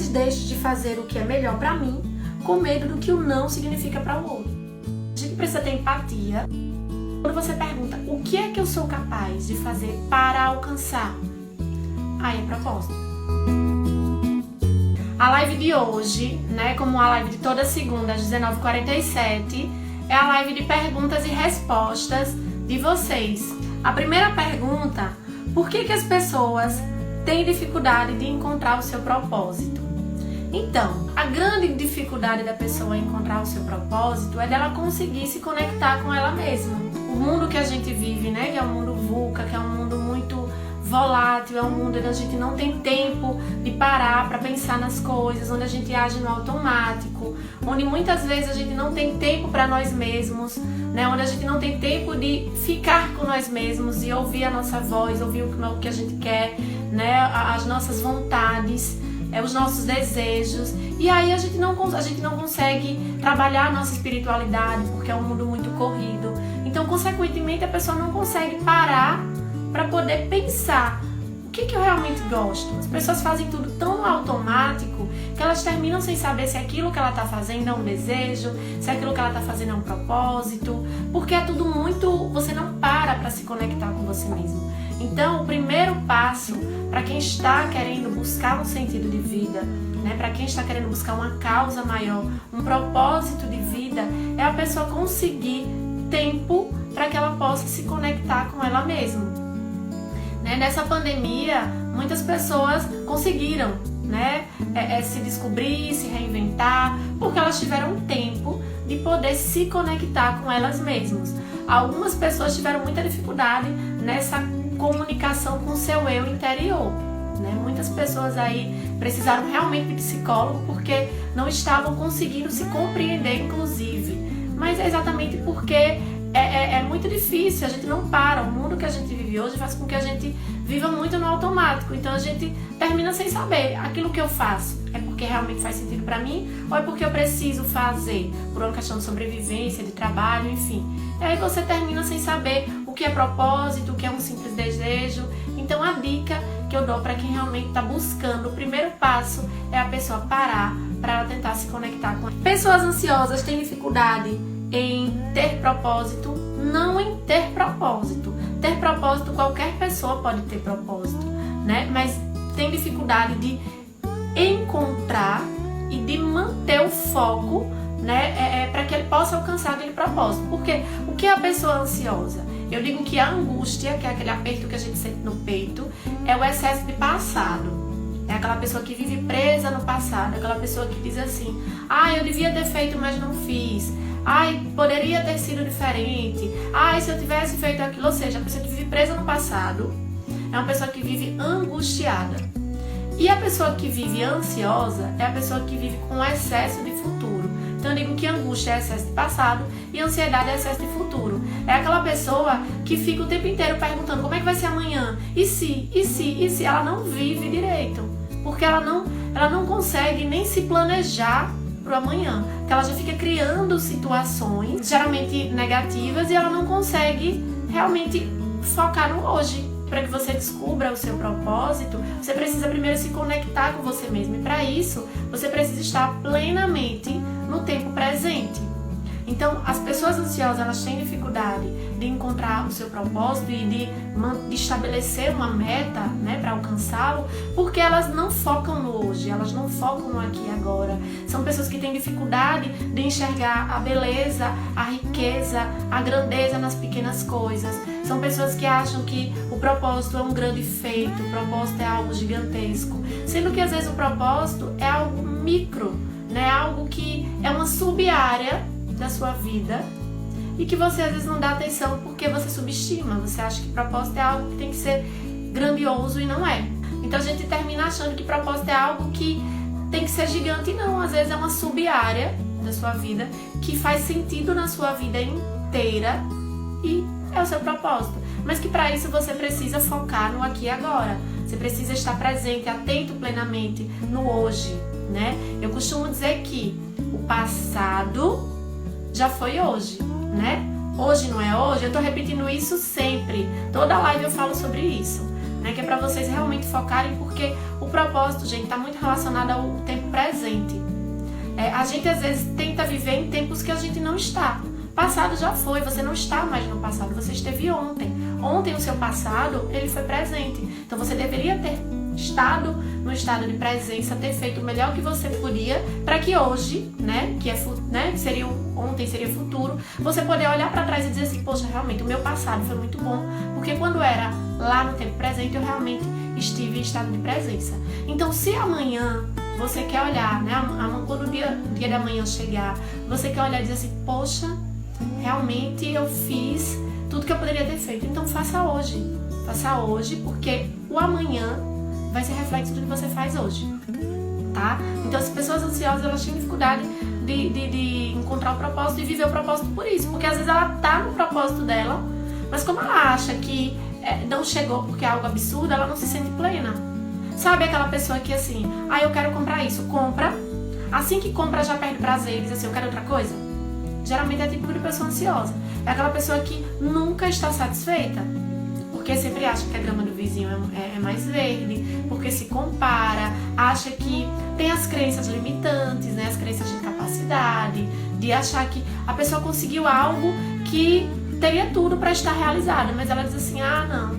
deixo de fazer o que é melhor para mim, com medo do que o não significa para o outro. A gente precisa ter empatia. Quando você pergunta o que é que eu sou capaz de fazer para alcançar, aí é propósito. A live de hoje, né, como a live de toda segunda às 19h47, é a live de perguntas e respostas de vocês. A primeira pergunta: por que as pessoas têm dificuldade de encontrar o seu propósito? Então, a grande dificuldade da pessoa encontrar o seu propósito é dela conseguir se conectar com ela mesma. O mundo que a gente vive, né, que é um mundo VUCA, que é um mundo muito volátil, é um mundo onde a gente não tem tempo de parar para pensar nas coisas, onde a gente age no automático, onde muitas vezes a gente não tem tempo para nós mesmos, né, onde a gente não tem tempo de ficar com nós mesmos e ouvir a nossa voz, ouvir o que a gente quer, né, as nossas vontades, os nossos desejos, e aí a gente não consegue trabalhar a nossa espiritualidade porque é um mundo muito corrido. Então, consequentemente, a pessoa não consegue parar para poder pensar o que eu realmente gosto. As pessoas fazem tudo tão no automático que elas terminam sem saber se aquilo que ela está fazendo é um desejo, se aquilo que ela está fazendo é um propósito, porque é tudo muito... você não para se conectar com você mesmo. Então, o primeiro passo para quem está querendo buscar um sentido de vida, né, para quem está querendo buscar uma causa maior, um propósito de vida, é a pessoa conseguir tempo para que ela possa se conectar com ela mesma. Nessa pandemia, muitas pessoas conseguiram, né, se descobrir, se reinventar, porque elas tiveram tempo de poder se conectar com elas mesmas. Algumas pessoas tiveram muita dificuldade nessa comunicação com o seu eu interior, né? Muitas pessoas aí precisaram realmente de psicólogo porque não estavam conseguindo se compreender, inclusive. Mas é exatamente porque é muito difícil, a gente não para. O mundo que a gente vive hoje faz com que a gente viva muito no automático. Então a gente termina sem saber aquilo que eu faço é porque realmente faz sentido para mim ou é porque eu preciso fazer por uma questão de sobrevivência, de trabalho, enfim. E aí você termina sem saber o que é propósito, o que é um simples desejo. Então a dica que eu dou para quem realmente está buscando, o primeiro passo é a pessoa parar para ela tentar se conectar com ela. Pessoas ansiosas têm dificuldade em ter propósito, não em ter propósito. Ter propósito, qualquer pessoa pode ter propósito, né? Mas tem dificuldade de encontrar e de manter o foco, né? Para que ele possa alcançar aquele propósito. Porque o que é a pessoa ansiosa? Eu digo que a angústia, que é aquele aperto que a gente sente no peito, é o excesso de passado. É aquela pessoa que vive presa no passado, aquela pessoa que diz assim: eu devia ter feito, mas não fiz. Poderia ter sido diferente. Se eu tivesse feito aquilo. Ou seja, a pessoa que vive presa no passado é uma pessoa que vive angustiada. E a pessoa que vive ansiosa é a pessoa que vive com excesso de futuro. Então eu digo que angústia é excesso de passado e ansiedade é excesso de futuro. É aquela pessoa que fica o tempo inteiro perguntando como é que vai ser amanhã? E se? Ela não vive direito. Porque ela não consegue nem se planejar pro amanhã. Porque ela já fica criando situações, geralmente negativas, e ela não consegue realmente focar no hoje. Para que você descubra o seu propósito, você precisa primeiro se conectar com você mesmo. E para isso, você precisa estar plenamente no tempo presente. Então, as pessoas ansiosas, elas têm dificuldade de encontrar o seu propósito e de estabelecer uma meta, né, para alcançá-lo, porque elas não focam no hoje, elas não focam no aqui e agora. São pessoas que têm dificuldade de enxergar a beleza, a riqueza, a grandeza nas pequenas coisas. São pessoas que acham que o propósito é um grande feito, o propósito é algo gigantesco, sendo que às vezes o propósito é algo micro, né, algo que é uma sub-área da sua vida e que você às vezes não dá atenção porque você subestima, você acha que propósito é algo que tem que ser grandioso e não é. Então a gente termina achando que propósito é algo que tem que ser gigante e não, às vezes é uma sub-área da sua vida que faz sentido na sua vida inteira e é o seu propósito. Mas que para isso você precisa focar no aqui e agora. Você precisa estar presente, atento plenamente no hoje, né? Eu costumo dizer que o passado já foi hoje, né? Hoje não é hoje, eu tô repetindo isso sempre. Toda live eu falo sobre isso. né? Que é para vocês realmente focarem, porque o propósito, gente, está muito relacionado ao tempo presente. A gente às vezes tenta viver em tempos que a gente não está. Passado já foi, você não está mais no passado, você esteve ontem. Ontem o seu passado, ele foi presente. Então você deveria ter estado no estado de presença, ter feito o melhor que você podia, para que hoje, né, que seria ontem, seria futuro, você poder olhar para trás e dizer assim, poxa, realmente o meu passado foi muito bom, porque quando era lá no tempo presente, eu realmente estive em estado de presença. Então, se amanhã você quer olhar, né, quando o dia da manhã chegar, você quer olhar e dizer assim, poxa, realmente eu fiz tudo que eu poderia ter feito, então faça hoje, porque o amanhã vai ser reflexo do que você faz hoje, tá? Então as pessoas ansiosas, elas têm dificuldade de encontrar o propósito e viver o propósito por isso, porque às vezes ela tá no propósito dela, mas como ela acha que não chegou porque é algo absurdo, ela não se sente plena. Sabe aquela pessoa que assim, eu quero comprar isso, compra, assim que compra já perde prazer e diz assim, eu quero outra coisa? Geralmente é tipo de pessoa ansiosa, é aquela pessoa que nunca está satisfeita, porque sempre acha que a grama do vizinho é mais verde, porque se compara, acha que tem as crenças limitantes, né, as crenças de incapacidade, de achar que a pessoa conseguiu algo que teria tudo para estar realizado, mas ela diz assim, não,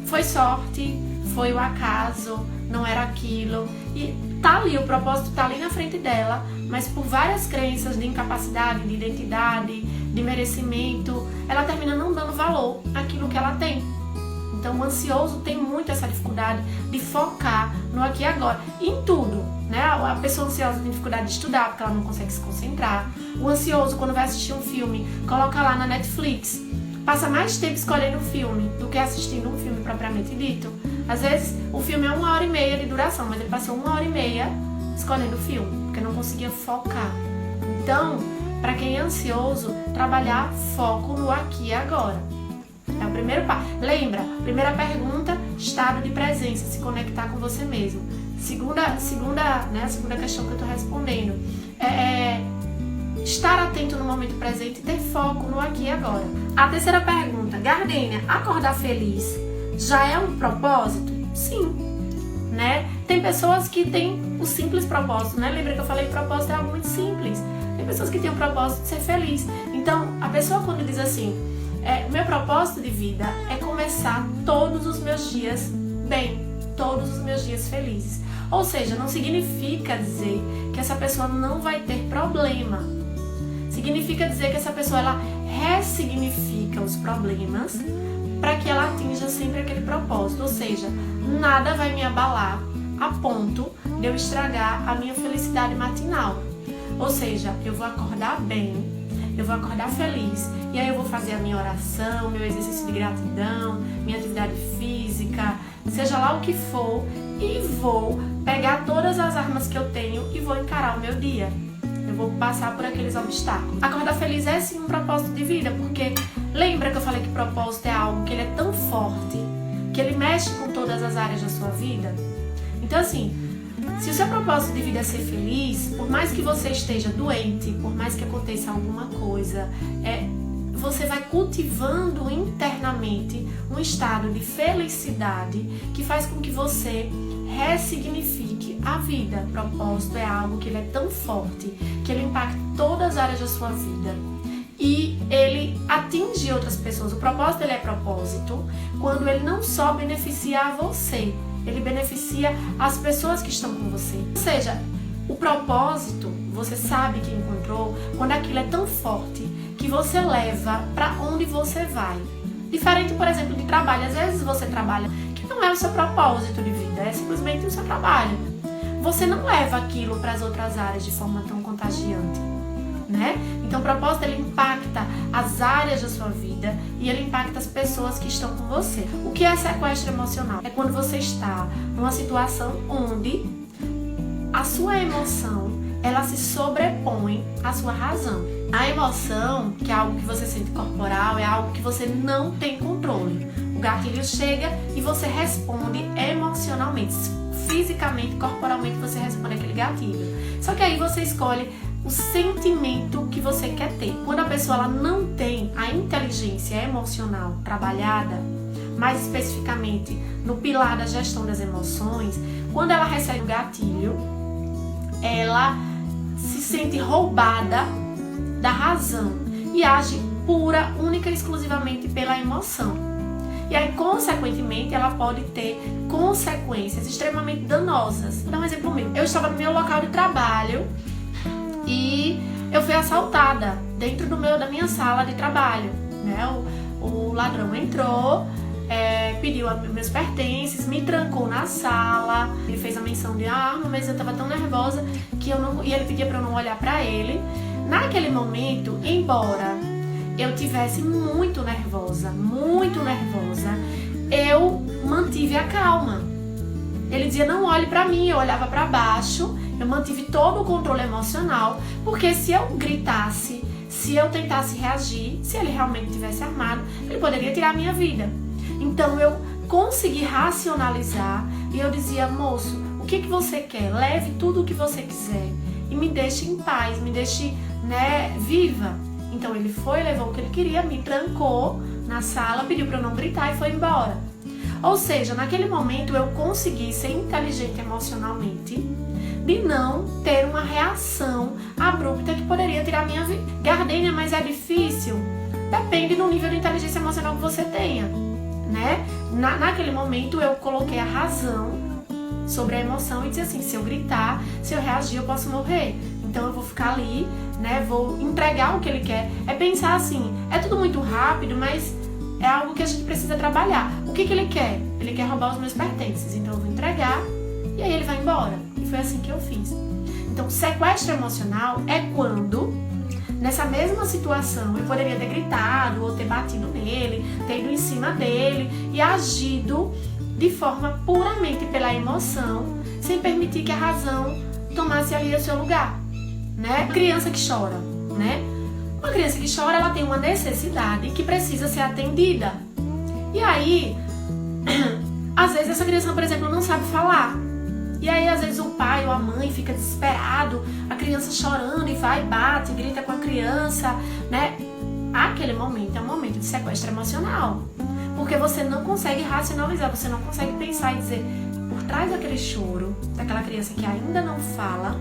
foi sorte, foi o acaso, não era aquilo, e tá ali, o propósito tá ali na frente dela, mas por várias crenças de incapacidade, de identidade, de merecimento, ela termina não dando valor àquilo que ela tem. Então o ansioso tem muito essa dificuldade de focar no aqui e agora, e em tudo, né? A pessoa ansiosa tem dificuldade de estudar porque ela não consegue se concentrar. O ansioso, quando vai assistir um filme, coloca lá na Netflix, passa mais tempo escolhendo um filme do que assistindo um filme propriamente dito. Às vezes o filme é 1h30 de duração, mas ele passou 1h30 escolhendo o filme, porque não conseguia focar. Então, para quem é ansioso, trabalhar foco no aqui e agora. É o primeiro passo. Lembra, primeira pergunta, estado de presença, se conectar com você mesmo. Segunda questão que eu estou respondendo é estar atento no momento presente e ter foco no aqui e agora. A terceira pergunta, Gardênia, acordar feliz já é um propósito? Sim, né? Tem pessoas que têm o simples propósito, né? Lembra que eu falei que propósito é algo muito simples. Tem pessoas que têm o propósito de ser feliz. Então, a pessoa quando diz assim, meu propósito de vida é começar todos os meus dias bem, todos os meus dias felizes. Ou seja, não significa dizer que essa pessoa não vai ter problema. Significa dizer que essa pessoa, ela ressignifica os problemas para que ela atinja sempre aquele propósito. Ou seja, nada vai me abalar a ponto de eu estragar a minha felicidade matinal. Ou seja, eu vou acordar bem, eu vou acordar feliz, e aí eu vou fazer a minha oração, meu exercício de gratidão, minha atividade física, seja lá o que for, e vou pegar todas as armas que eu tenho e vou encarar o meu dia. Eu vou passar por aqueles obstáculos. Acordar feliz é sim um propósito de vida, porque lembra que eu falei que propósito é algo que ele é tão forte, que ele mexe com todas as áreas da sua vida? Então assim, se o seu propósito de vida é ser feliz, por mais que você esteja doente, por mais que aconteça alguma coisa, você vai cultivando internamente um estado de felicidade que faz com que você ressignifique a vida. O propósito é algo que ele é tão forte, que ele impacta todas as áreas da sua vida e ele atinge outras pessoas. O propósito, ele é propósito quando ele não só beneficia a você, ele beneficia as pessoas que estão com você. Ou seja, o propósito, você sabe que encontrou quando aquilo é tão forte que você leva para onde você vai. Diferente, por exemplo, de trabalho. Às vezes você trabalha que não é o seu propósito de vida, é simplesmente o seu trabalho. Você não leva aquilo para as outras áreas de forma tão contagiante, né? Então o propósito, ele impacta as áreas da sua vida e ele impacta as pessoas que estão com você. O que é sequestro emocional? É quando você está numa situação onde a sua emoção, ela se sobrepõe à sua razão. A emoção, que é algo que você sente corporal, é algo que você não tem controle. O gatilho chega e você responde emocionalmente, fisicamente, corporalmente você responde aquele gatilho. Só que aí você escolhe o sentimento que você quer ter. Quando a pessoa ela não tem a inteligência emocional trabalhada, mais especificamente no pilar da gestão das emoções, quando ela recebe o gatilho, ela se sente roubada da razão e age pura, única e exclusivamente pela emoção. E aí, consequentemente, ela pode ter consequências extremamente danosas. Vou dar um exemplo meu. Eu estava no meu local de trabalho e eu fui assaltada dentro da minha sala de trabalho, né? O ladrão entrou, pediu meus pertences, me trancou na sala. Ele fez a menção de arma, mas eu estava tão nervosa que e ele pedia para eu não olhar para ele. Naquele momento, embora eu tivesse muito nervosa, eu mantive a calma. Ele dizia, não olhe pra mim, eu olhava pra baixo, eu mantive todo o controle emocional, porque se eu gritasse, se eu tentasse reagir, se ele realmente tivesse armado, ele poderia tirar a minha vida. Então eu consegui racionalizar e eu dizia, moço, o que você quer? Leve tudo o que você quiser e me deixe em paz, me deixe, viva. Então ele foi, levou o que ele queria, me trancou na sala, pediu para eu não gritar e foi embora. Ou seja, naquele momento eu consegui ser inteligente emocionalmente de não ter uma reação abrupta que poderia tirar minha vida. Gardênia, mas é difícil? Depende do nível de inteligência emocional que você tenha, né? Naquele momento eu coloquei a razão sobre a emoção e disse assim, se eu gritar, se eu reagir, eu posso morrer. Então eu vou ficar ali, vou entregar o que ele quer. É pensar assim, é tudo muito rápido, mas é algo que a gente precisa trabalhar. O que ele quer? Ele quer roubar os meus pertences, então eu vou entregar e aí ele vai embora. E foi assim que eu fiz. Então, sequestro emocional é quando, nessa mesma situação, eu poderia ter gritado ou ter batido nele, ter ido em cima dele e agido de forma puramente pela emoção, sem permitir que a razão tomasse ali o seu lugar. Criança que chora, Uma criança que chora, ela tem uma necessidade que precisa ser atendida. E aí, às vezes essa criança, por exemplo, não sabe falar. E aí, às vezes, o pai ou a mãe fica desesperado, a criança chorando e vai, bate, grita com a criança, Aquele momento é um momento de sequestro emocional. Porque você não consegue racionalizar, você não consegue pensar e dizer, por trás daquele choro, daquela criança que ainda não fala,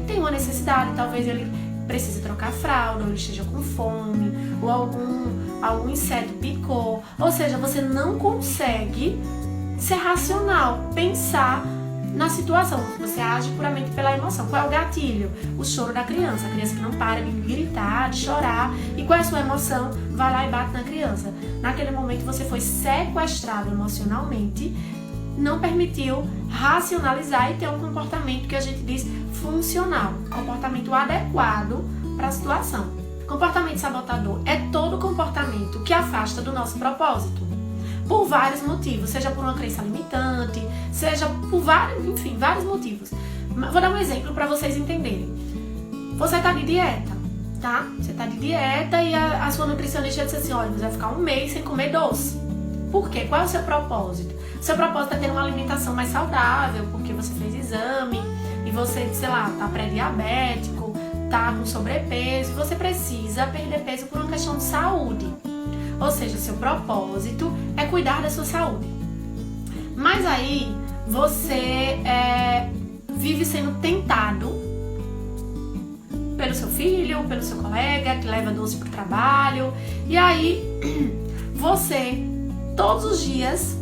tem uma necessidade, talvez ele precise trocar a fralda, ou ele esteja com fome, ou algum inseto picou. Ou seja, você não consegue ser racional, pensar na situação. Você age puramente pela emoção. Qual é o gatilho? O choro da criança. A criança que não para de gritar, de chorar. E qual é a sua emoção? Vai lá e bate na criança. Naquele momento você foi sequestrado emocionalmente, não permitiu racionalizar e ter um comportamento que a gente diz funcional, comportamento adequado para a situação. Comportamento sabotador é todo comportamento que afasta do nosso propósito, por vários motivos, seja por uma crença limitante, seja por vários motivos. Vou dar um exemplo para vocês entenderem. Você está de dieta, tá? Você está de dieta e a sua nutricionista disse assim, olha, você vai ficar um mês sem comer doce. Por quê? Qual é o seu propósito? O seu propósito é ter uma alimentação mais saudável, porque você fez exame e você, tá pré-diabético, tá com sobrepeso e você precisa perder peso por uma questão de saúde. Ou seja, seu propósito é cuidar da sua saúde. Mas aí você vive sendo tentado pelo seu filho, pelo seu colega que leva doce pro trabalho. E aí você, todos os dias,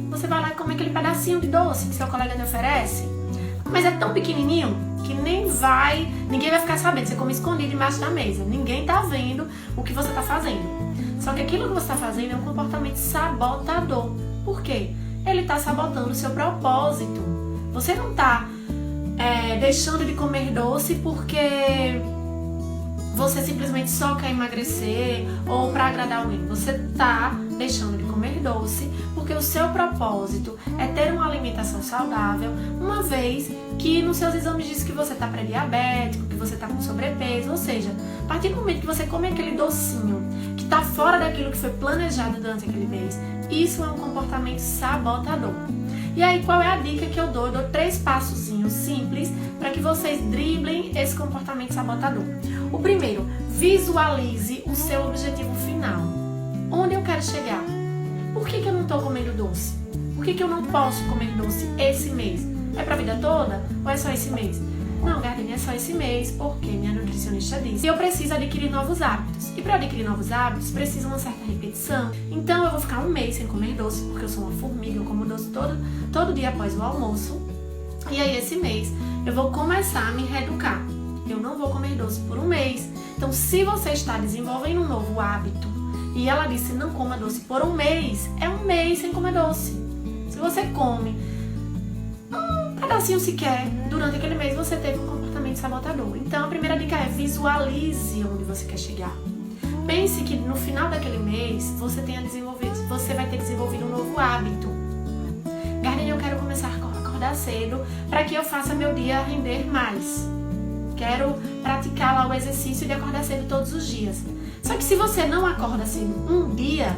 você vai lá e come aquele pedacinho de doce que seu colega te oferece. Mas é tão pequenininho que ninguém vai ficar sabendo. Você come escondido embaixo da mesa. Ninguém tá vendo o que você tá fazendo. Só que aquilo que você está fazendo é um comportamento sabotador. Por quê? Ele está sabotando o seu propósito. Você não está deixando de comer doce porque você simplesmente só quer emagrecer ou para agradar alguém. Você está deixando de comer doce porque o seu propósito é ter uma alimentação saudável, uma vez que nos seus exames diz que você está pré-diabético, que você está com sobrepeso. Ou seja, a partir do momento que você come aquele docinho que está fora daquilo que foi planejado durante aquele mês, isso é um comportamento sabotador. E aí, qual é a dica que eu dou? Eu dou 3 passozinhos simples para que vocês driblem esse comportamento sabotador. O primeiro, visualize o seu objetivo final. Onde eu quero chegar? Por que eu não tô comendo doce? Por que eu não posso comer doce esse mês? É pra vida toda ou é só esse mês? Não, Gardine, é só esse mês, porque minha nutricionista disse que eu preciso adquirir novos hábitos. E para adquirir novos hábitos, precisa uma certa repetição. Então eu vou ficar um mês sem comer doce, porque eu sou uma formiga, eu como doce todo dia após o almoço. E aí esse mês eu vou começar a me reeducar. Eu não vou comer doce por um mês. Então se você está desenvolvendo um novo hábito, e ela disse não coma doce por um mês, é um mês sem comer doce. Se você come pedacinho sequer, durante aquele mês você teve um comportamento sabotador. Então a primeira dica é visualize onde você quer chegar. Pense que no final daquele mês você vai ter desenvolvido um novo hábito. Gardine, eu quero começar a acordar cedo para que eu faça meu dia render mais. Quero praticar lá o exercício de acordar cedo todos os dias. Só que se você não acorda cedo um dia,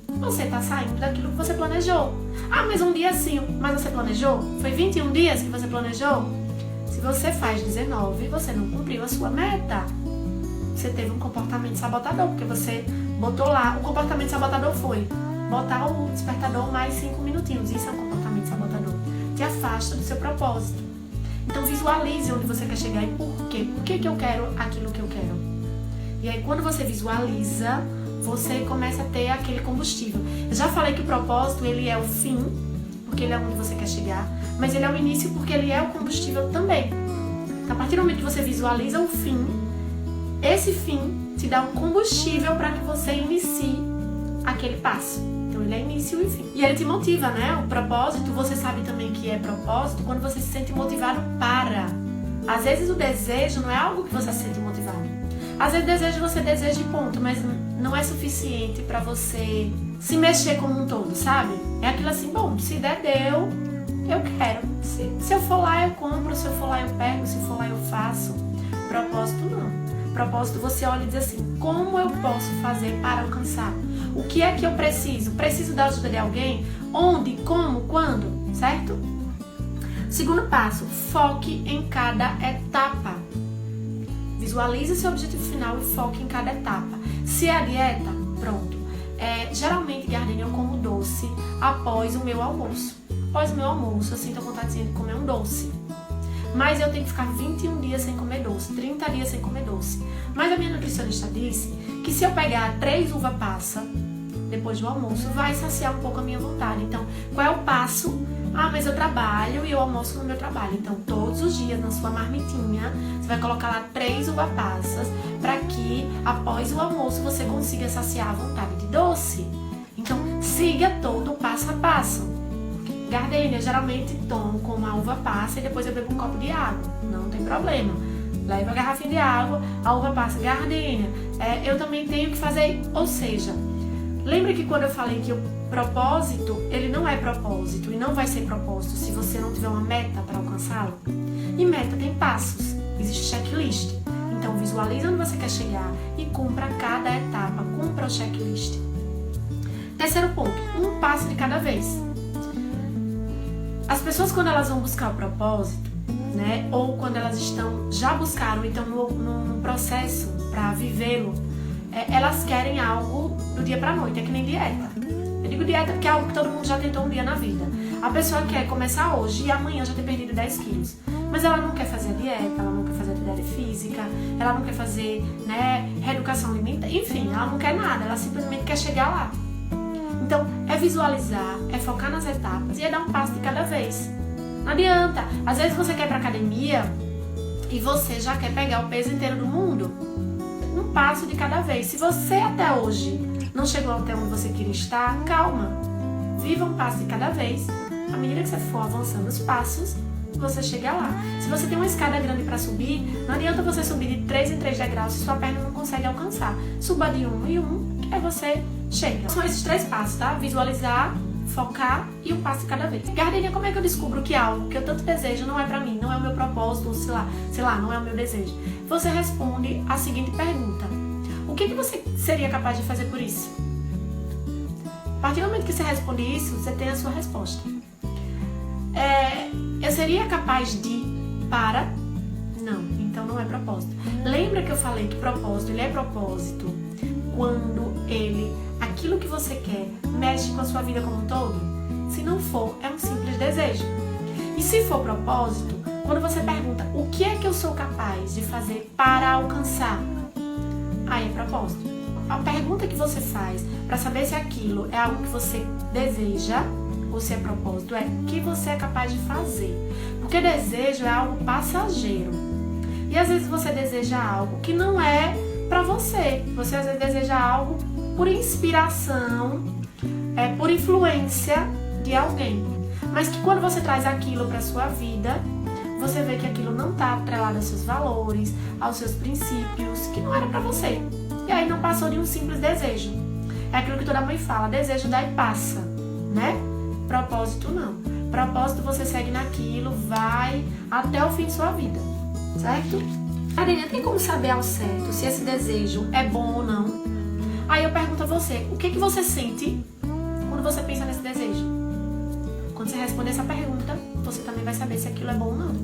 você está saindo daquilo que você planejou. Ah, mas um dia sim, mas você planejou? Foi 21 dias que você planejou? Se você faz 19, você não cumpriu a sua meta. Você teve um comportamento sabotador, porque você botou lá, o comportamento sabotador foi botar o despertador mais 5 minutinhos. Isso é um comportamento sabotador. Te afasta do seu propósito. Então visualize onde você quer chegar e por quê. Por que eu quero aquilo que eu quero? E aí quando você visualiza, você começa a ter aquele combustível. Eu já falei que o propósito, ele é o fim, porque ele é onde você quer chegar, mas ele é o início porque ele é o combustível também. Então, a partir do momento que você visualiza o fim, esse fim te dá um combustível para que você inicie aquele passo. Então, ele é início e fim. E ele te motiva, né? O propósito, você sabe também que é propósito quando você se sente motivado para. Às vezes o desejo não é algo que você se sente motivado. Às vezes desejo você deseja e ponto, mas não é suficiente pra você se mexer como um todo, sabe? É aquilo assim, bom, se der, deu, eu quero. Se eu for lá, eu compro, se eu for lá, eu pego, se for lá, eu faço. Propósito, não. Propósito, você olha e diz assim, como eu posso fazer para alcançar? O que é que eu preciso? Preciso da ajuda de alguém? Onde, como, quando, certo? Segundo passo, foque em cada etapa. Visualize seu objetivo final e foque em cada etapa. Se é a dieta, pronto. Geralmente, Gardine, eu como doce após o meu almoço. Após o meu almoço, eu sinto a vontade de comer um doce. Mas eu tenho que ficar 21 dias sem comer doce, 30 dias sem comer doce. Mas a minha nutricionista disse que se eu pegar 3 uva passa depois do almoço, vai saciar um pouco a minha vontade. Então, qual é o passo? Ah, mas eu trabalho e eu almoço no meu trabalho. Então, todos os dias, na sua marmitinha, você vai colocar lá 3 uva passas para que, após o almoço, você consiga saciar a vontade de doce. Então, siga todo o passo a passo. Gardenia, geralmente tomo com uma uva passa e depois eu bebo um copo de água. Não tem problema. Leva a garrafinha de água, a uva passa. Gardenia, eu também tenho que fazer, ou seja... Lembra que quando eu falei que o propósito, ele não é propósito e não vai ser propósito se você não tiver uma meta para alcançá-lo? E meta tem passos, existe checklist. Então visualiza onde você quer chegar e cumpra cada etapa, cumpra o checklist. Terceiro ponto, um passo de cada vez. As pessoas quando elas vão buscar o propósito, né, ou quando elas já buscaram, então no processo para vivê-lo, elas querem algo do dia pra noite, é que nem dieta. Eu digo dieta porque é algo que todo mundo já tentou um dia na vida. A pessoa quer começar hoje e amanhã já ter perdido 10 quilos. Mas ela não quer fazer a dieta, ela não quer fazer atividade física, ela não quer fazer, reeducação alimentar, enfim, ela não quer nada, ela simplesmente quer chegar lá. Então, é visualizar, é focar nas etapas e é dar um passo de cada vez. Não adianta. Às vezes você quer ir pra academia e você já quer pegar o peso inteiro do mundo. Um passo de cada vez. Se você até hoje não chegou até onde você queria estar, calma. Viva um passo de cada vez. À medida que você for avançando os passos, você chega lá. Se você tem uma escada grande para subir, não adianta você subir de 3 em 3 degraus se sua perna não consegue alcançar. Suba de 1 em 1, que aí você chega. São esses 3 passos, tá? Visualizar, focar e um passo de cada vez. Gardenia, como é que eu descubro que algo que eu tanto desejo não é pra mim, não é o meu propósito, ou sei lá, não é o meu desejo? Você responde a seguinte pergunta: o que você seria capaz de fazer por isso? A partir do momento que você responde isso, você tem a sua resposta. Eu seria capaz de para? Não, então não é propósito. Lembra que eu falei que propósito, ele é propósito quando ele aquilo que você quer mexe com a sua vida como um todo? Se não for, é um simples desejo. E se for propósito, quando você pergunta o que é que eu sou capaz de fazer para alcançar, aí é propósito. A pergunta que você faz para saber se aquilo é algo que você deseja ou se é propósito é o que você é capaz de fazer. Porque desejo é algo passageiro. E às vezes você deseja algo que não é para você. Você às vezes deseja algo por inspiração, por influência de alguém. Mas que quando você traz aquilo para sua vida, você vê que aquilo não está atrelado aos seus valores, aos seus princípios, que não era para você. E aí não passou de um simples desejo. É aquilo que toda mãe fala, desejo dá e passa, né? Propósito não. Propósito você segue naquilo, vai até o fim de sua vida, certo? Karina, tem como saber ao certo se esse desejo é bom ou não? Aí eu pergunto a você, o que você sente quando você pensa nesse desejo? Quando você responder essa pergunta, você também vai saber se aquilo é bom ou não.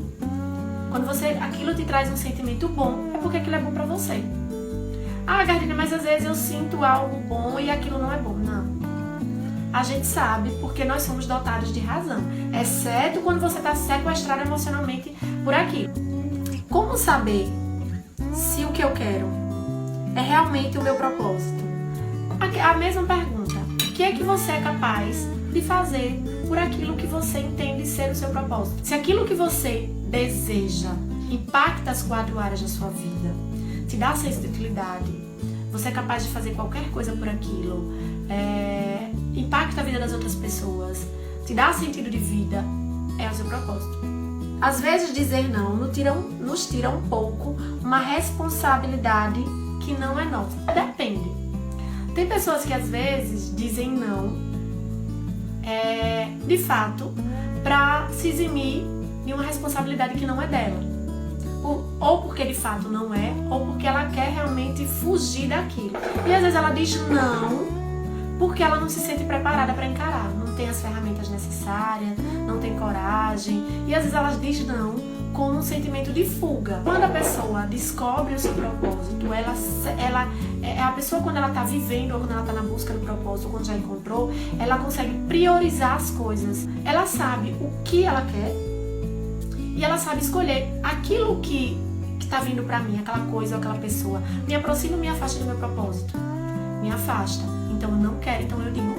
Quando aquilo te traz um sentimento bom, é porque aquilo é bom pra você. Ah, Gardina, mas às vezes eu sinto algo bom e aquilo não é bom. Não. A gente sabe porque nós somos dotados de razão, exceto quando você está sequestrado emocionalmente por aquilo. Como saber se o que eu quero é realmente o meu propósito? A mesma pergunta. O que é que você é capaz de fazer por aquilo que você entende ser o seu propósito? Se aquilo que você deseja impacta as 4 áreas da sua vida, te dá senso de utilidade, você é capaz de fazer qualquer coisa por aquilo, impacta a vida das outras pessoas, te dá sentido de vida, é o seu propósito. Às vezes dizer não nos tira um pouco uma responsabilidade que não é nossa. Depende. Tem pessoas que às vezes dizem não, de fato, para se eximir de uma responsabilidade que não é dela. Ou porque de fato não é, ou porque ela quer realmente fugir daquilo. E às vezes ela diz não porque ela não se sente preparada para encarar, não tem as ferramentas necessárias, não tem coragem. E às vezes ela diz não com um sentimento de fuga. Quando a pessoa descobre o seu propósito, a pessoa quando ela está vivendo ou quando ela está na busca do propósito, ou quando já encontrou, ela consegue priorizar as coisas. Ela sabe o que ela quer e ela sabe escolher aquilo que está vindo para mim, aquela coisa ou aquela pessoa. Me aproxima ou me afasta do meu propósito? Me afasta. Então eu não quero, então eu digo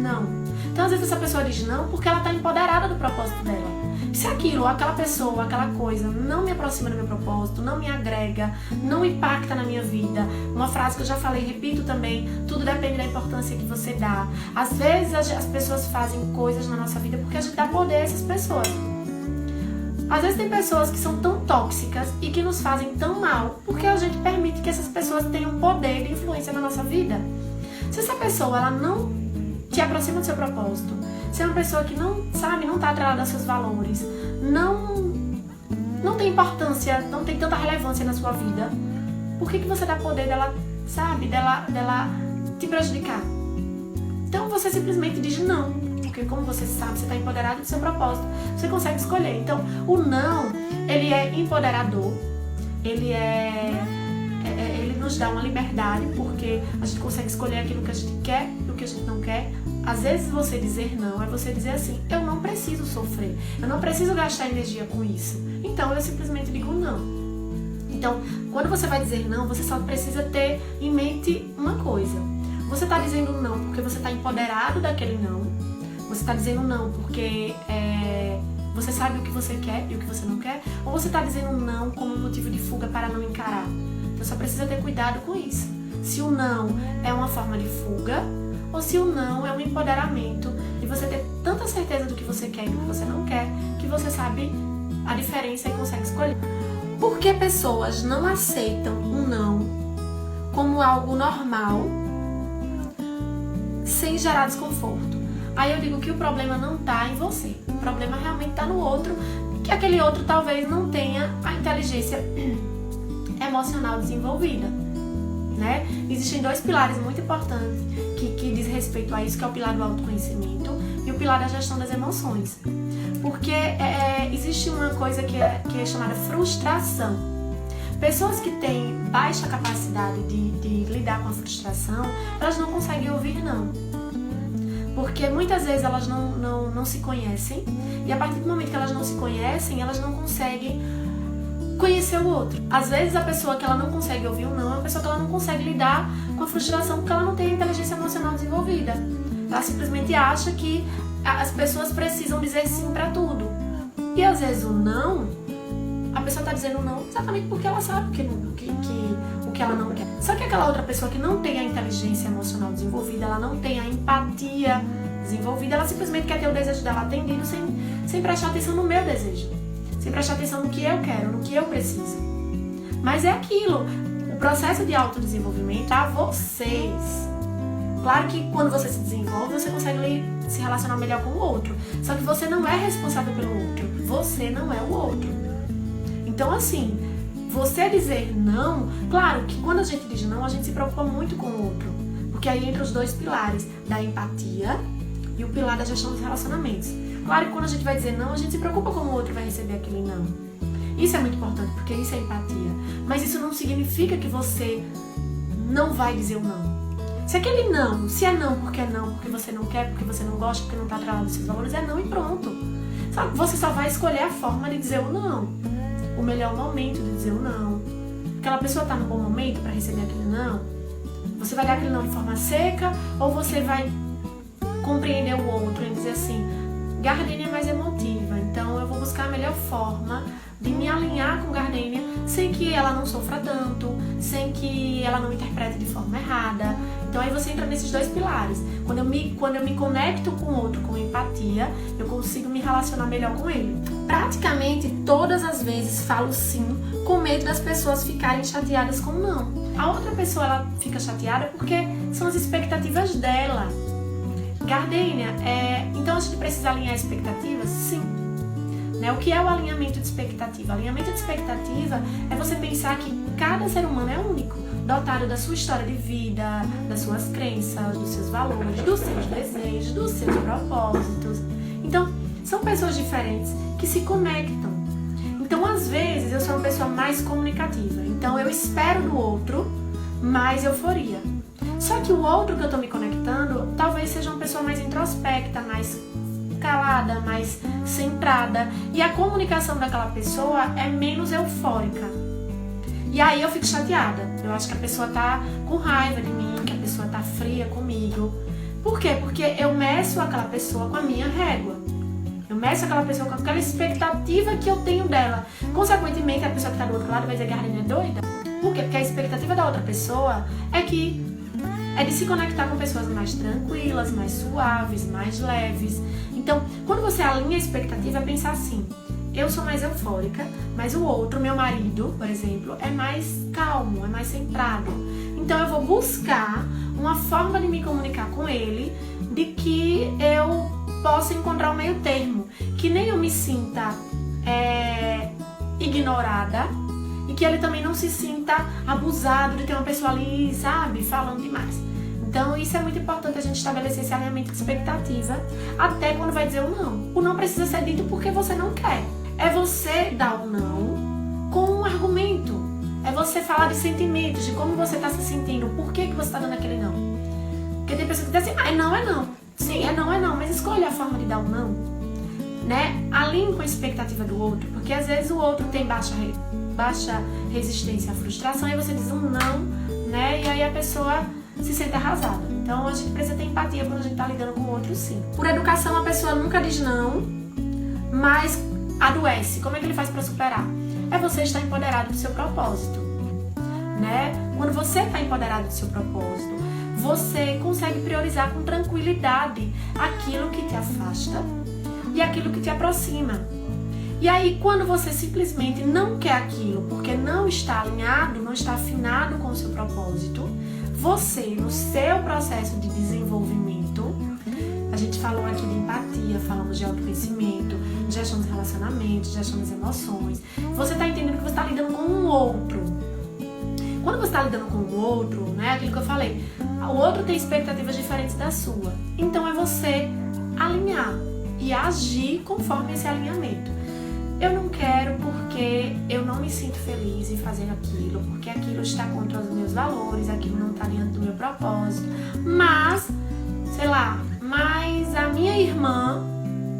não. Então às vezes essa pessoa diz não porque ela está empoderada do propósito dela. Se aquilo, aquela pessoa, aquela coisa não me aproxima do meu propósito, não me agrega, não impacta na minha vida, uma frase que eu já falei, repito também, tudo depende da importância que você dá. Às vezes as pessoas fazem coisas na nossa vida porque a gente dá poder a essas pessoas. Às vezes tem pessoas que são tão tóxicas e que nos fazem tão mal porque a gente permite que essas pessoas tenham poder de influência na nossa vida. Se essa pessoa ela não te aproxima do seu propósito, se é uma pessoa que não está atrelada aos seus valores, não tem importância, não tem tanta relevância na sua vida, por que você dá poder dela te prejudicar? Então você simplesmente diz não, porque como você sabe, você está empoderado do seu propósito, você consegue escolher. Então o não, ele é empoderador, ele nos dá uma liberdade, porque a gente consegue escolher aquilo que a gente quer e o que a gente não quer. Às vezes você dizer não é você dizer assim, eu não preciso sofrer, eu não preciso gastar energia com isso, então eu simplesmente digo não. Então, quando você vai dizer não, você só precisa ter em mente uma coisa. Você está dizendo não porque você está empoderado daquele não, você está dizendo não porque você sabe o que você quer e o que você não quer, ou você está dizendo não como um motivo de fuga para não encarar. Então só precisa ter cuidado com isso. Se o não é uma forma de fuga, ou se o não é um empoderamento de você ter tanta certeza do que você quer e do que você não quer, que você sabe a diferença e consegue escolher. Por que pessoas não aceitam um não como algo normal, sem gerar desconforto? Aí eu digo que o problema não está em você, o problema realmente está no outro, que aquele outro talvez não tenha a inteligência emocional desenvolvida, né? Existem 2 pilares muito importantes que diz respeito a isso, que é o pilar do autoconhecimento e o pilar da gestão das emoções. Porque existe uma coisa que é chamada frustração. Pessoas que têm baixa capacidade de lidar com a frustração, elas não conseguem ouvir não. Porque muitas vezes elas não se conhecem, e a partir do momento que elas não se conhecem, elas não conseguem conhecer o outro. Às vezes a pessoa que ela não consegue ouvir um não é uma pessoa que ela não consegue lidar com a frustração porque ela não tem a inteligência emocional desenvolvida. Ela simplesmente acha que as pessoas precisam dizer sim pra tudo. E às vezes o não, a pessoa está dizendo não exatamente porque ela sabe o que ela não quer. Só que aquela outra pessoa que não tem a inteligência emocional desenvolvida, ela não tem a empatia desenvolvida, ela simplesmente quer ter o desejo dela atendido sem prestar atenção no meu desejo, sem prestar atenção no que eu quero, no que eu preciso. Mas é aquilo, o processo de autodesenvolvimento a vocês. Claro que quando você se desenvolve, você consegue se relacionar melhor com o outro. Só que você não é responsável pelo outro, você não é o outro. Então assim, você dizer não, claro que quando a gente diz não, a gente se preocupa muito com o outro. Porque aí entra os dois pilares, da empatia e o pilar da gestão dos relacionamentos. Claro que quando a gente vai dizer não, a gente se preocupa como o outro vai receber aquele não. Isso é muito importante, porque isso é empatia. Mas isso não significa que você não vai dizer o não. Se aquele não, se é não porque você não quer, porque você não gosta, porque não está atrelado aos seus valores, é não e pronto. Você só vai escolher a forma de dizer o não. O melhor momento de dizer o não. Aquela pessoa está no bom momento para receber aquele não. Você vai dar aquele não de forma seca ou você vai compreender o outro e dizer assim, Gardênia é mais emotiva, então eu vou buscar a melhor forma de me alinhar com Gardênia sem que ela não sofra tanto, sem que ela não interprete de forma errada. Então aí você entra nesses dois pilares. Quando eu me conecto com o outro com empatia, eu consigo me relacionar melhor com ele. Praticamente todas as vezes falo sim com medo das pessoas ficarem chateadas com não. A outra pessoa ela fica chateada porque são as expectativas dela. Gardênia, então a gente precisa alinhar expectativas? Sim. O que é o alinhamento de expectativa? Alinhamento de expectativa é você pensar que cada ser humano é único, dotado da sua história de vida, das suas crenças, dos seus valores, dos seus desejos, dos seus propósitos. Então, são pessoas diferentes que se conectam. Então, às vezes, eu sou uma pessoa mais comunicativa. Então, eu espero do outro mais euforia. Só que o outro que eu estou me conectando talvez seja uma pessoa mais introspecta, mais calada, mais centrada. E a comunicação daquela pessoa é menos eufórica. E aí eu fico chateada. Eu acho que a pessoa tá com raiva de mim, que a pessoa tá fria comigo. Por quê? Porque eu meço aquela pessoa com a minha régua. Eu meço aquela pessoa com aquela expectativa que eu tenho dela. Consequentemente, a pessoa que tá do outro lado vai dizer que a Gardênia é doida. Por quê? Porque a expectativa da outra pessoa é de se conectar com pessoas mais tranquilas, mais suaves, mais leves. Então, quando você alinha a expectativa, é pensar assim, eu sou mais eufórica, mas o outro, meu marido, por exemplo, é mais calmo, é mais centrado. Então, eu vou buscar uma forma de me comunicar com ele, de que eu possa encontrar o meio termo, que nem eu me sinta ignorada, e que ele também não se sinta abusado de ter uma pessoa ali, sabe, falando demais. Então isso é muito importante a gente estabelecer esse alinhamento de expectativa até quando vai dizer o não. O não precisa ser dito porque você não quer. É você dar o não com um argumento. É você falar de sentimentos, de como você está se sentindo, por que você está dando aquele não. Porque tem pessoas que dizem assim, não é não. Sim, é não, mas escolha a forma de dar o não. Alinhe com a expectativa do outro, porque às vezes o outro tem baixa resistência à frustração e você diz um não, e aí a pessoa se sente arrasada. Então a gente precisa ter empatia quando a gente está lidando com o outro, sim. Por educação, a pessoa nunca diz não, mas adoece. Como é que ele faz para superar? É você estar empoderado do seu propósito, Quando você está empoderado do seu propósito, você consegue priorizar com tranquilidade aquilo que te afasta e aquilo que te aproxima. E aí, quando você simplesmente não quer aquilo porque não está alinhado, não está afinado com o seu propósito, você, no seu processo de desenvolvimento, a gente falou aqui de empatia, falamos de autoconhecimento, de gestão dos relacionamentos, de gestão das emoções, você está entendendo que você está lidando com um outro. Quando você está lidando com o outro, aquilo que eu falei, o outro tem expectativas diferentes da sua. Então é você alinhar e agir conforme esse alinhamento. eu não quero porque eu não me sinto feliz em fazer aquilo, porque aquilo está contra os meus valores, aquilo não está dentro do meu propósito. Mas, sei lá, mas a minha irmã,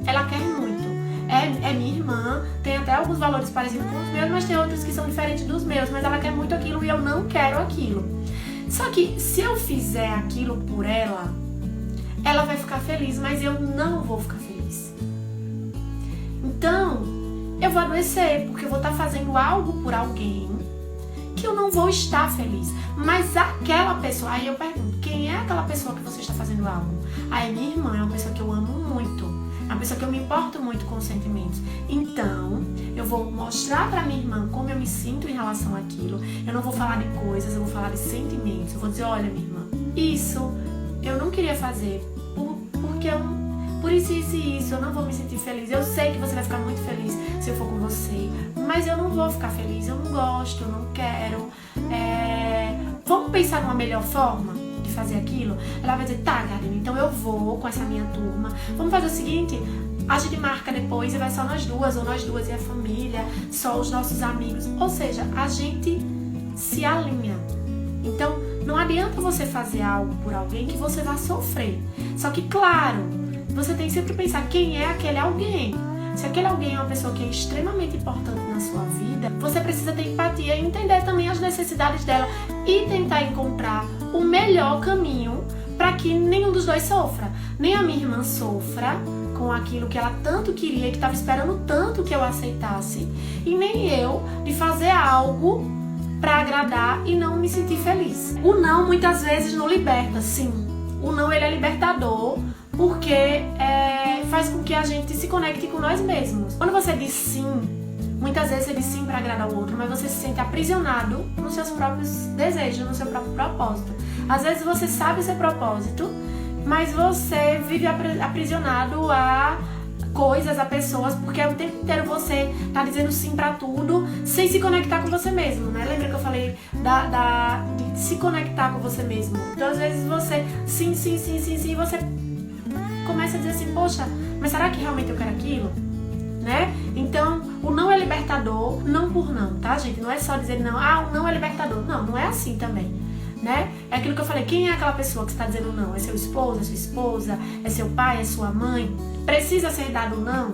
ela quer muito. É minha irmã, tem até alguns valores parecidos com os meus, mas tem outros que são diferentes dos meus, mas ela quer muito aquilo e eu não quero aquilo. Só que se eu fizer aquilo por ela, ela vai ficar feliz, mas eu não vou ficar feliz. Então, eu vou adoecer, porque eu vou estar fazendo algo por alguém que eu não vou estar feliz. Mas aquela pessoa, aí eu pergunto, quem é aquela pessoa que você está fazendo algo? É minha irmã, é uma pessoa que eu amo muito, é uma pessoa que eu me importo muito com os sentimentos. Então, eu vou mostrar pra minha irmã como eu me sinto em relação àquilo. Eu não vou falar de coisas, eu vou falar de sentimentos. Eu vou dizer, olha, minha irmã, isso eu não queria fazer, porque por isso e isso, eu não vou me sentir feliz. Eu sei que você vai ficar muito feliz se eu for com você, mas eu não vou ficar feliz, eu não gosto, eu não quero. Vamos pensar numa melhor forma de fazer aquilo? Ela vai dizer, tá, Karine, então eu vou com essa minha turma. Vamos fazer o seguinte, a gente marca depois e vai só nós duas, ou nós duas e a família, só os nossos amigos. Ou seja, a gente se alinha. Então, não adianta você fazer algo por alguém que você vai sofrer. Só que, claro, você tem que sempre pensar quem é aquele alguém. Se aquele alguém é uma pessoa que é extremamente importante na sua vida, você precisa ter empatia e entender também as necessidades dela e tentar encontrar o melhor caminho para que nenhum dos dois sofra. Nem a minha irmã sofra com aquilo que ela tanto queria e que estava esperando tanto que eu aceitasse, e nem eu de fazer algo para agradar e não me sentir feliz. O não muitas vezes não liberta, sim. O não, ele é libertador porque faz com que a gente se conecte com nós mesmos. Quando você diz sim, muitas vezes você diz sim para agradar o outro, mas você se sente aprisionado nos seus próprios desejos, no seu próprio propósito. Às vezes você sabe o seu propósito, mas você vive aprisionado a coisas, a pessoas, porque o tempo inteiro você tá dizendo sim pra tudo, sem se conectar com você mesmo, né? Lembra que eu falei de se conectar com você mesmo? Então, às vezes você sim, e você começa a dizer assim, poxa, mas será que realmente eu quero aquilo? Né? Então, o não é libertador, não por não, tá, gente? Não é só dizer não, o não é libertador. Não, não é assim também. Né? É aquilo que eu falei, quem é aquela pessoa que está dizendo não? É seu esposo, é sua esposa, é seu pai, é sua mãe? Precisa ser dado não?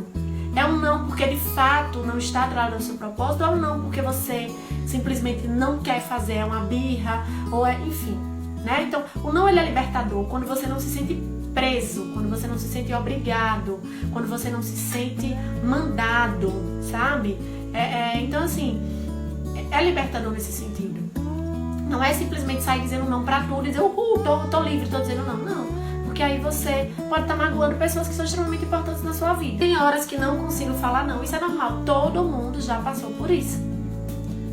É um não porque de fato não está atrelado ao seu propósito, ou é um não porque você simplesmente não quer fazer, é uma birra, ou enfim, né? Então, o não, ele é libertador quando você não se sente preso, quando você não se sente obrigado, quando você não se sente mandado, sabe? Então, assim, é libertador nesse sentido. Não é simplesmente sair dizendo não pra tudo e dizer, tô livre, tô dizendo não. Não, porque aí você pode estar magoando pessoas que são extremamente importantes na sua vida. Tem horas que não consigo falar não, isso é normal, todo mundo já passou por isso,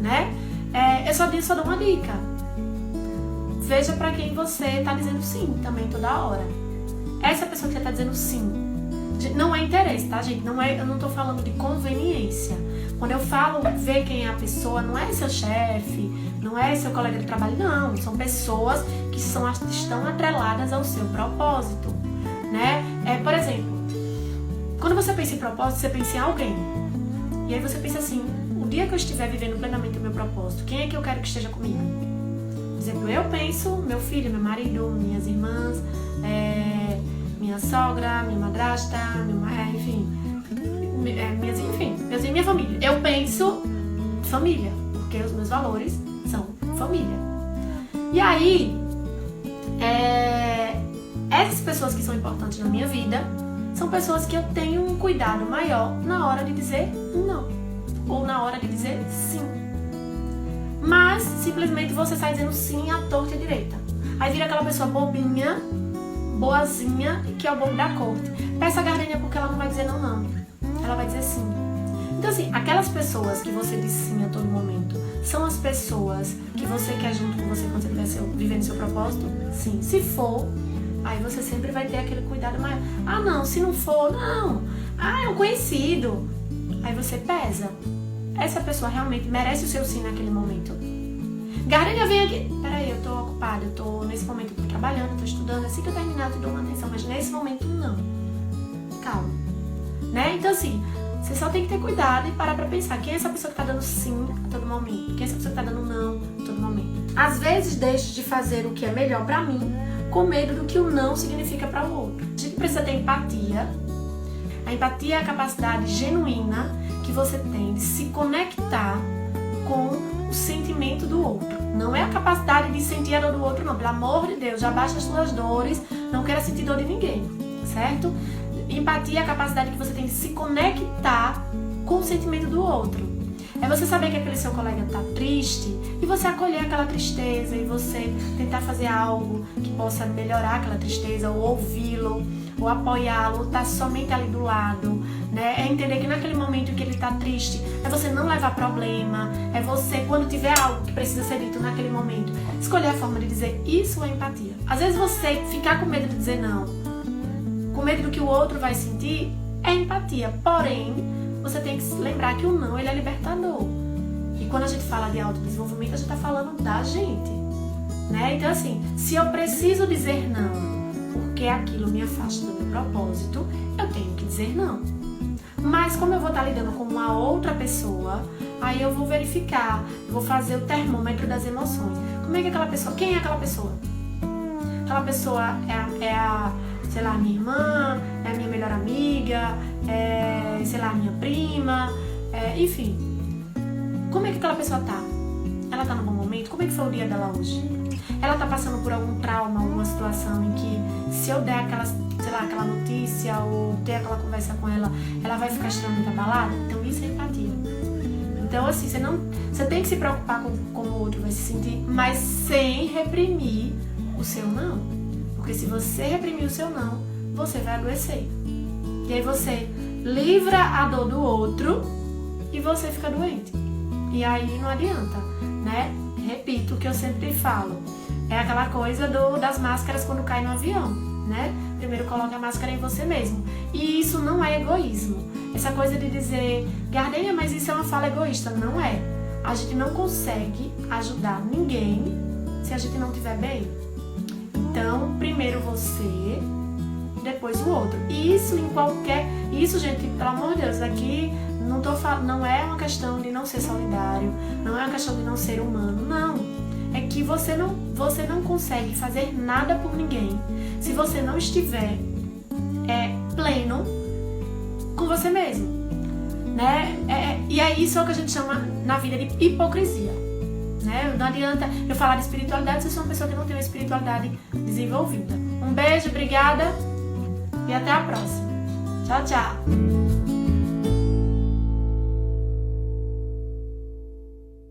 né? Eu só dou uma dica. Veja pra quem você tá dizendo sim também toda hora. Essa pessoa que você tá dizendo sim, não é interesse, tá, gente? Eu não tô falando de conveniência. Quando eu falo ver quem é a pessoa, não é seu chefe, não é seu colega de trabalho, não. São pessoas que estão atreladas ao seu propósito, né? Por exemplo, quando você pensa em propósito, você pensa em alguém. E aí você pensa assim, o dia que eu estiver vivendo plenamente o meu propósito, quem é que eu quero que esteja comigo? Por exemplo, eu penso meu filho, meu marido, minhas irmãs, minha sogra, minha madrasta, enfim, minha família. Eu penso família, porque os meus valores são família. E aí, essas pessoas que são importantes na minha vida são pessoas que eu tenho um cuidado maior na hora de dizer não, ou na hora de dizer sim. Mas, simplesmente, você sai dizendo sim à torta e à direita. Aí vira aquela pessoa bobinha, boazinha, que é o bobo da corte. Peça a Gardênia porque ela não vai dizer não. Ela vai dizer sim. Então, assim, aquelas pessoas que você diz sim a todo momento são as pessoas que você quer junto com você quando você estiver vivendo seu propósito? Sim. Se for, aí você sempre vai ter aquele cuidado maior. Não, se não for, não. É um conhecido. Aí você pesa. Essa pessoa realmente merece o seu sim naquele momento. Gardênia, vem aqui. Peraí, eu tô ocupada, eu tô nesse momento, eu tô trabalhando, eu tô estudando. Assim que eu terminar, eu te dou uma atenção, mas nesse momento, não. Calma. Né? Então, assim, Você só tem que ter cuidado e parar pra pensar quem é essa pessoa que tá dando sim a todo momento, quem é essa pessoa que tá dando não a todo momento. Às vezes deixo de fazer o que é melhor pra mim, com medo do que o não significa para o outro. A gente precisa ter empatia. A empatia é a capacidade genuína que você tem de se conectar com o sentimento do outro. Não é a capacidade de sentir a dor do outro, não. Pelo amor de Deus, já baixa as suas dores, não queira sentir dor de ninguém, certo? Empatia é a capacidade que você tem de se conectar com o sentimento do outro. É você saber que aquele seu colega tá triste e você acolher aquela tristeza e você tentar fazer algo que possa melhorar aquela tristeza, ou ouvi-lo, ou apoiá-lo, ou estar somente ali do lado, né? É entender que naquele momento que ele tá triste, é você não levar problema, é você, quando tiver algo que precisa ser dito naquele momento, escolher a forma de dizer isso é empatia. Às vezes você ficar com medo de dizer não, com medo do que o outro vai sentir, é empatia. Porém, você tem que se lembrar que o não, ele é libertador. E quando a gente fala de autodesenvolvimento, a gente tá falando da gente, né? Então assim, se eu preciso dizer não, porque aquilo me afasta do meu propósito, eu tenho que dizer não. Mas como eu vou estar lidando com uma outra pessoa, aí eu vou verificar, vou fazer o termômetro das emoções. Como é que aquela pessoa, quem é aquela pessoa? Aquela pessoa sei lá, minha irmã, é a minha melhor amiga, sei lá, minha prima, enfim. Como é que aquela pessoa tá? Ela tá num bom momento? Como é que foi o dia dela hoje? Ela tá passando por algum trauma, alguma situação em que se eu der aquela notícia ou ter aquela conversa com ela, ela vai ficar extremamente abalada? Então isso é empatia. Então assim, você tem que se preocupar com como o outro vai se sentir, mas sem reprimir o seu não. Porque se você reprimir o seu não, você vai adoecer. E aí você livra a dor do outro e você fica doente. E aí não adianta, né? Repito o que eu sempre falo. É aquela coisa das máscaras quando cai no avião, né? Primeiro coloca a máscara em você mesmo. E isso não é egoísmo. Essa coisa de dizer, Gardênia, mas isso é uma fala egoísta. Não é. A gente não consegue ajudar ninguém se a gente não estiver bem. Então, primeiro você, depois o outro. Isso, gente, pelo amor de Deus, aqui não é uma questão de não ser solidário, não é uma questão de não ser humano, não. É que você não consegue fazer nada por ninguém se você não estiver pleno com você mesmo, né? E é isso que a gente chama na vida de hipocrisia, né? Não adianta eu falar de espiritualidade se eu sou uma pessoa que não tem uma espiritualidade desenvolvida. Um beijo, obrigada e até a próxima. Tchau, tchau!